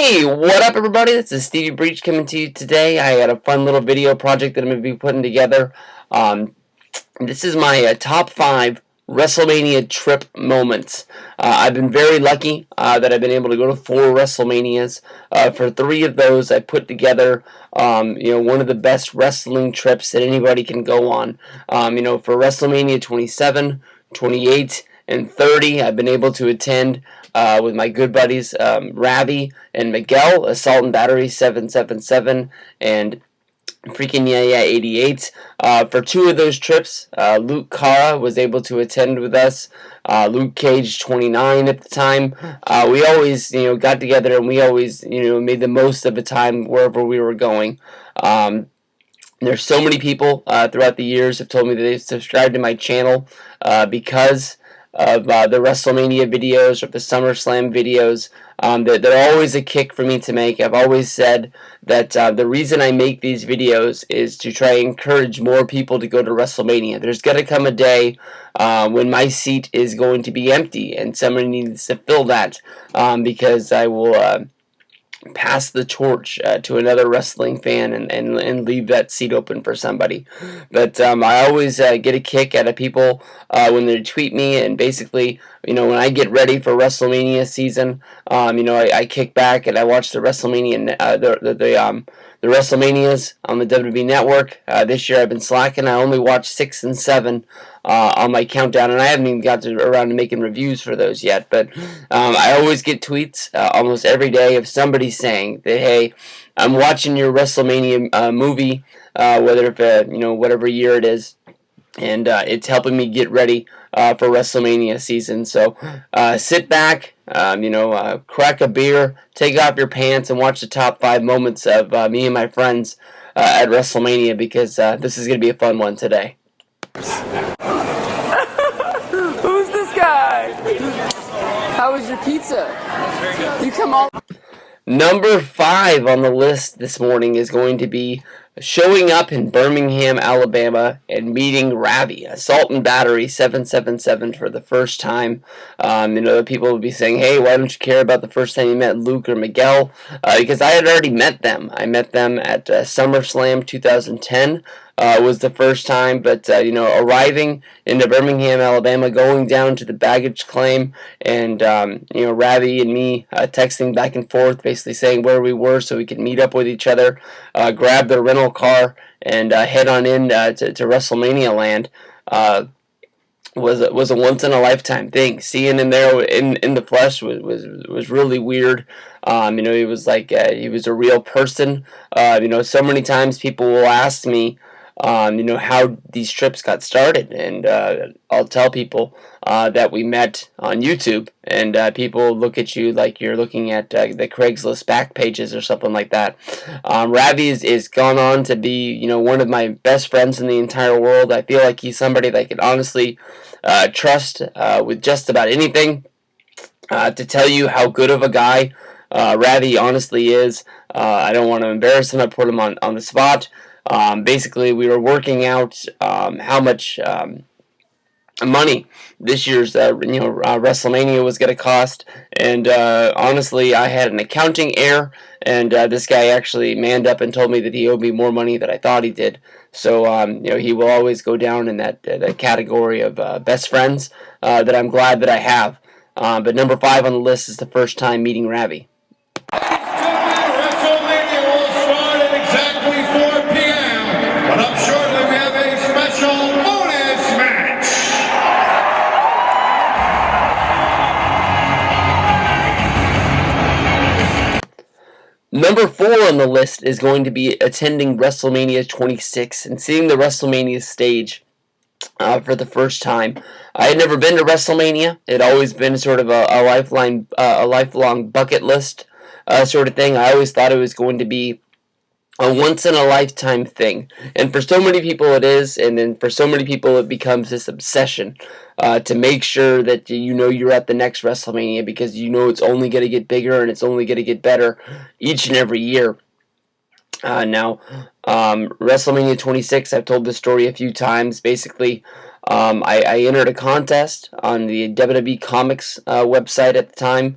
Hey, what up everybody? This is Stevie Breech coming to you today. I got a fun little video project that I'm going to be putting together. This is my top 5 WrestleMania trip moments. I've been very lucky that I've been able to go to 4 WrestleManias. For 3 of those, I put together one of the best wrestling trips that anybody can go on. For WrestleMania 27, 28, and 30, I've been able to attend with my good buddies Ravi and Miguel, Assault and Battery 777, and Freaking Yeah 88. For 2 of those trips, Luke Cara was able to attend with us. Luke Cage, 29 at the time. We always, got together and we always, made the most of the time wherever we were going. There's so many people throughout the years have told me that they've subscribed to my channel because of the WrestleMania videos or the SummerSlam videos. They're always a kick for me to make. I've always said that the reason I make these videos is to try and encourage more people to go to WrestleMania. There's going to come a day when my seat is going to be empty and somebody needs to fill that because I will pass the torch to another wrestling fan and leave that seat open for somebody. But I always get a kick out of people when they tweet me, and basically, when I get ready for WrestleMania season, I kick back and I watch the WrestleMania the WrestleManias on the WWE Network. This year I've been slacking. I only watched 6 and 7 on my countdown, and I haven't even got around to making reviews for those yet. But I always get tweets almost every day of somebody saying that, hey, I'm watching your WrestleMania movie, whether whatever year it is, and it's helping me get ready for WrestleMania season. So sit back, crack a beer, take off your pants, and watch the top 5 moments of me and my friends at WrestleMania, because this is going to be a fun one today. Who's this guy? How was your pizza? You come all... Number 5 on the list this morning is going to be showing up in Birmingham, Alabama, and meeting Ravi, Assault and Battery 777, for the first time. People would be saying, hey, why don't you care about the first time you met Luke or Miguel? Because I had already met them. I met them at SummerSlam 2010. Was the first time, but arriving into Birmingham, Alabama, going down to the baggage claim, and Ravi and me texting back and forth, basically saying where we were so we could meet up with each other, grab the rental car, and head on in to WrestleMania land. Was a once in a lifetime thing. Seeing him there in the flesh was really weird. He was like he was a real person. So many times people will ask me, how these trips got started, and I'll tell people that we met on YouTube, and people look at you like you're looking at the Craigslist back pages or something like that. Ravi is gone on to be, one of my best friends in the entire world. I feel like he's somebody that I can honestly trust with just about anything. To tell you how good of a guy Ravi honestly is, I don't want to embarrass him. I put him on the spot. Basically, we were working out how much money this year's WrestleMania was going to cost, and honestly, I had an accounting error, and this guy actually manned up and told me that he owed me more money than I thought he did. So he will always go down in that category of best friends that I'm glad that I have. But number 5 on the list is the first time meeting Ravi. Number 4 on the list is going to be attending WrestleMania 26 and seeing the WrestleMania stage for the first time. I had never been to WrestleMania. It had always been sort of a lifelong bucket list sort of thing. I always thought it was going to be a once-in-a-lifetime thing. And for so many people it is, and then for so many people it becomes this obsession to make sure that you're at the next WrestleMania, because it's only going to get bigger and it's only going to get better each and every year. Now, WrestleMania 26, I've told this story a few times. Basically, I entered a contest on the WWE Comics website at the time.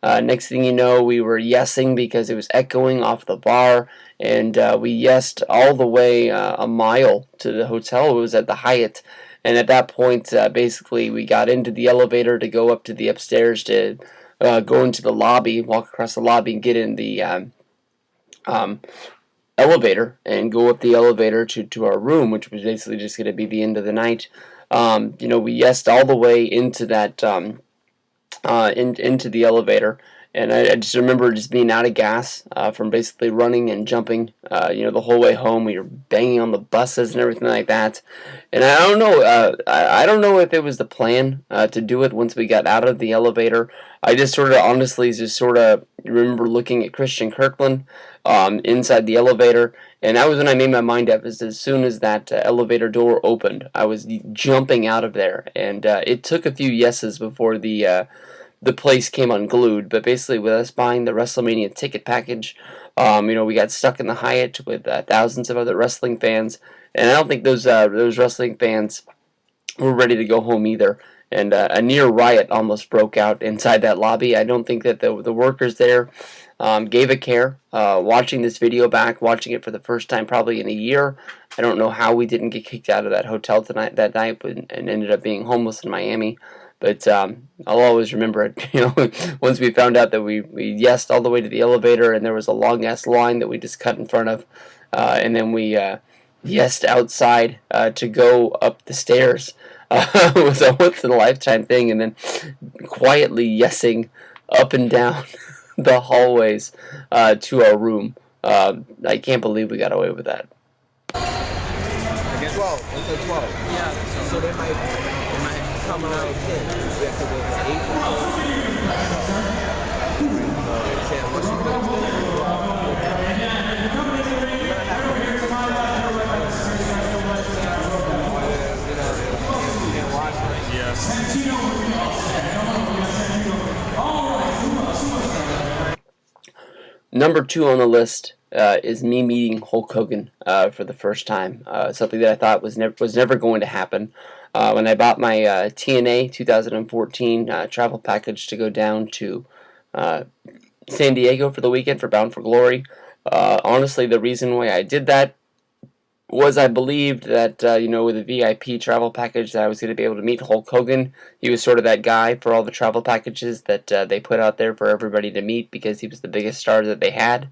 Next thing you know, we were yesing because it was echoing off the bar, and we yesed all the way a mile to the hotel. It was at the Hyatt, and at that point, basically, we got into the elevator to go up to the upstairs to go into the lobby, walk across the lobby, and get in the um, elevator and go up the elevator to our room, which was basically just going to be the end of the night. We yesed all the way into that into the elevator, and I just remember just being out of gas from basically running and jumping. The whole way home, we were banging on the buses and everything like that. And I don't know, I don't know if it was the plan to do it once we got out of the elevator. I just sort of honestly just sort of remember looking at Christian Kirkland inside the elevator, and that was when I made my mind up. As soon as that elevator door opened, I was jumping out of there, and it took a few yeses before the place came unglued. But basically, with us buying the Wrestlemania ticket package, we got stuck in the Hyatt with thousands of other wrestling fans, and I don't think those wrestling fans were ready to go home either. And a near riot almost broke out inside that lobby. I don't think that the workers there gave a care. Watching this video back, watching it for the first time probably in a year, I don't know how we didn't get kicked out of that hotel that night and ended up being homeless in Miami. But I'll always remember it. Once we found out that we yesed all the way to the elevator, and there was a long ass line that we just cut in front of, and then we yesed outside to go up the stairs. It was a once in a lifetime thing, and then quietly yesing up and down the hallways to our room. I can't believe we got away with that. 12 until 12. Yeah. So they might come around 10. Yeah, so there's 8 Number 2 on the list is me meeting Hulk Hogan for the first time. Something that I thought was never going to happen. When I bought my TNA 2014 travel package to go down to San Diego for the weekend for Bound for Glory, honestly, the reason why I did that was I believed that, with a VIP travel package that I was going to be able to meet Hulk Hogan. He was sort of that guy for all the travel packages that they put out there for everybody to meet because he was the biggest star that they had.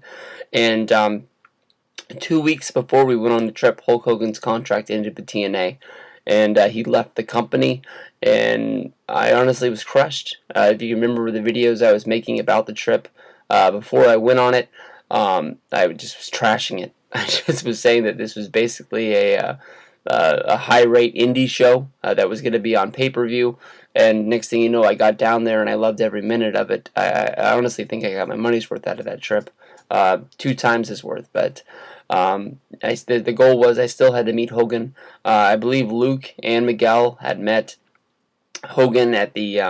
And 2 weeks before we went on the trip, Hulk Hogan's contract ended with TNA. And he left the company, and I honestly was crushed. If you remember the videos I was making about the trip before I went on it, I just was trashing it. I just was saying that this was basically a high-rate indie show that was going to be on pay-per-view, and next thing you know, I got down there and I loved every minute of it. I honestly think I got my money's worth out of that trip, 2 times his worth, but the goal was I still had to meet Hogan. I believe Luke and Miguel had met Hogan at the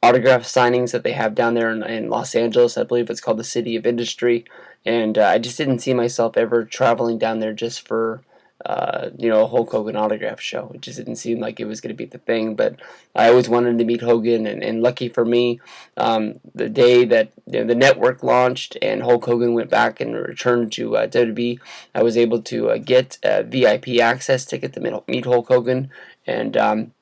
autograph signings that they have down there in Los Angeles. I believe it's called the City of Industry, and I just didn't see myself ever traveling down there just for a Hulk Hogan autograph show. It just didn't seem like it was going to be the thing, but I always wanted to meet Hogan, and lucky for me, the day that the network launched and Hulk Hogan went back and returned to WWE, I was able to get a VIP access ticket to meet Hulk Hogan, and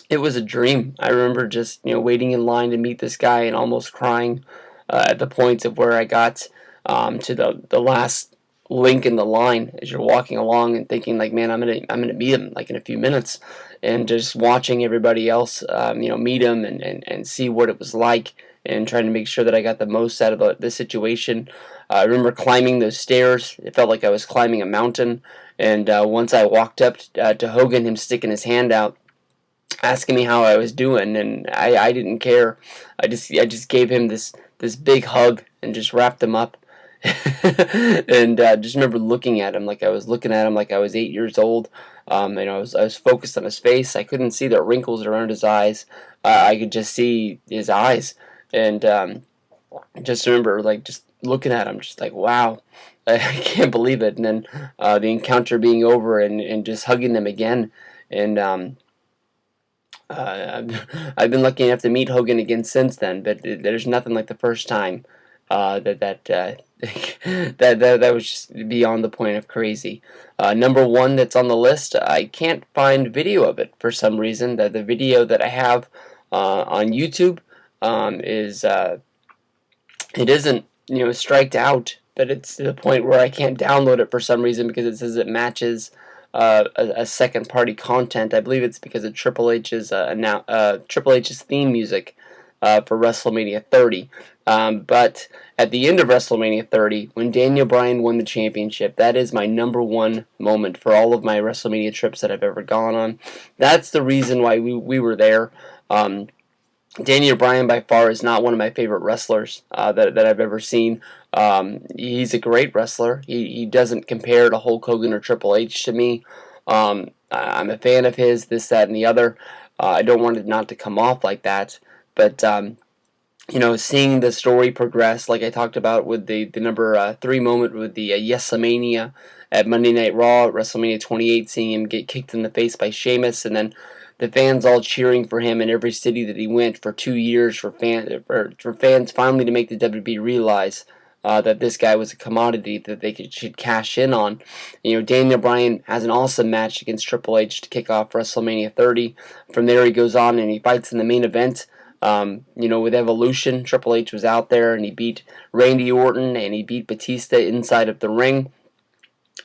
it was a dream. I remember just waiting in line to meet this guy and almost crying at the point of where I got to the last link in the line as you're walking along and thinking like, man, I'm gonna meet him like in a few minutes, and just watching everybody else meet him and see what it was like and trying to make sure that I got the most out of the situation. I remember climbing those stairs. It felt like I was climbing a mountain, and once I walked up to Hogan, him sticking his hand out asking me how I was doing, and I didn't care. I just gave him this big hug and just wrapped him up. And just remember looking at him like I was 8 years old. I was focused on his face. I couldn't see the wrinkles around his eyes. I could just see his eyes, and just remember just looking at him, just like, wow, I can't believe it. And then the encounter being over, and just hugging them again, and I've been lucky enough to meet Hogan again since then, but there's nothing like the first time. That was just beyond the point of crazy. Number one that's on the list, I can't find video of it for some reason. That the video that I have on YouTube is it isn't striked out, but it's to the point where I can't download it for some reason because it says it matches a second party content. I believe it's because of Triple H's theme music for WrestleMania 30. But at the end of WrestleMania 30, when Daniel Bryan won the championship, that is my number one moment for all of my WrestleMania trips that I've ever gone on. That's the reason why we were there. Daniel Bryan by far is not one of my favorite wrestlers that I've ever seen. He's a great wrestler. He doesn't compare to Hulk Hogan or Triple H to me. I'm a fan of his, this, that, and the other. I don't want it not to come off like that. But, seeing the story progress, like I talked about with the number 3 moment with the Wrestlemania at Monday Night Raw, WrestleMania 28, seeing him get kicked in the face by Sheamus, and then the fans all cheering for him in every city that he went for 2 years for fans finally to make the WWE realize that this guy was a commodity that they should cash in on. Daniel Bryan has an awesome match against Triple H to kick off WrestleMania 30. From there he goes on and he fights in the main event. With Evolution, Triple H was out there and he beat Randy Orton and he beat Batista inside of the ring.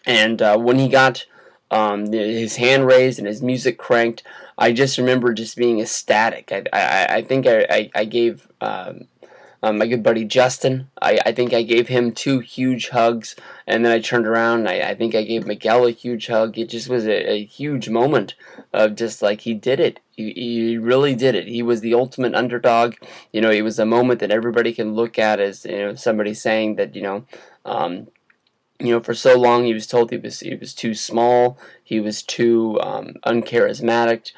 And when he got his hand raised and his music cranked, I just remember just being ecstatic. I think I gave my good buddy Justin, I think I gave him 2 huge hugs, and then I turned around and I think I gave Miguel a huge hug. It just was a huge moment of just like he did it. He really did it. He was the ultimate underdog. It was a moment that everybody can look at as somebody saying that for so long he was told he was too small, he was too uncharismatic.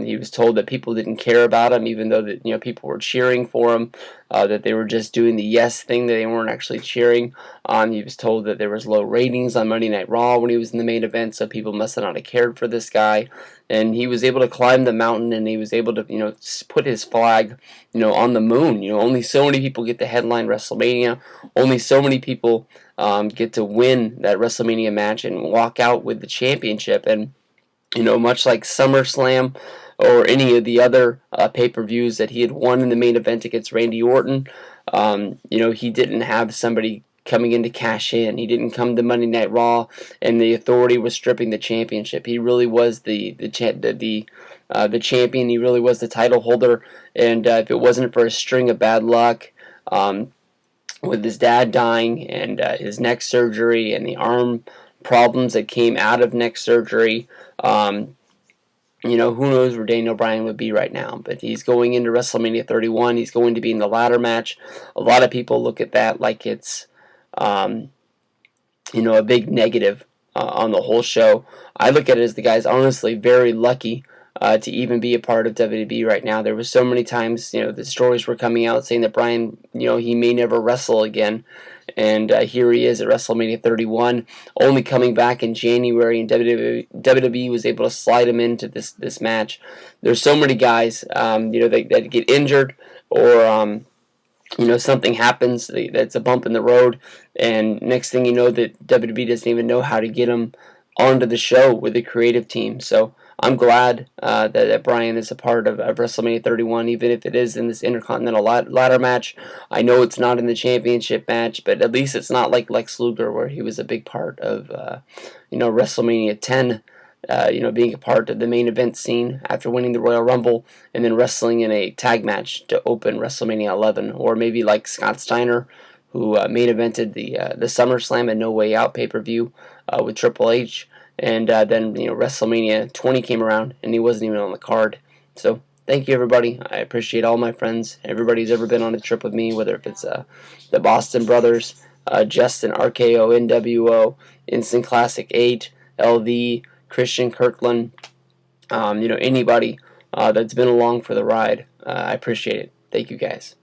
He was told that people didn't care about him, even though that people were cheering for him. That they were just doing the yes thing, that they weren't actually cheering. He was told that there was low ratings on Monday Night Raw when he was in the main event, so people must not have cared for this guy. And he was able to climb the mountain, and he was able to put his flag on the moon. Only so many people get to headline WrestleMania. Only so many people get to win that WrestleMania match and walk out with the championship. And much like SummerSlam or any of the other pay-per-views that he had won in the main event against Randy Orton, he didn't have somebody coming in to cash in. He didn't come to Monday Night Raw and the Authority was stripping the championship. He really was the champion. He really was the title holder. And if it wasn't for a string of bad luck, with his dad dying and his neck surgery and the arm problems that came out of neck surgery, who knows where Daniel Bryan would be right now. But he's going into WrestleMania 31. He's going to be in the ladder match. A lot of people look at that like it's, a big negative on the whole show. I look at it as the guy's honestly very lucky to even be a part of WWE right now. There was so many times, the stories were coming out saying that Bryan, he may never wrestle again. And here he is at WrestleMania 31, only coming back in January, and WWE was able to slide him into this match. There's so many guys, that get injured or, something happens, that's a bump in the road, and next thing you know, that WWE doesn't even know how to get them onto the show with the creative team. So I'm glad that Bryan is a part of WrestleMania 31, even if it is in this Intercontinental ladder match. I know it's not in the championship match, but at least it's not like Lex Luger, where he was a big part of WrestleMania 10, being a part of the main event scene after winning the Royal Rumble and then wrestling in a tag match to open WrestleMania 11, or maybe like Scott Steiner, who main evented the SummerSlam and No Way Out pay-per-view with Triple H. And then WrestleMania 20 came around and he wasn't even on the card. So thank you, everybody. I appreciate all my friends, everybody who's ever been on a trip with me, whether if it's the Boston Brothers, Justin, RKO, NWO, Instant Classic 8, LV, Christian Kirkland, anybody that's been along for the ride. I appreciate it. Thank you, guys.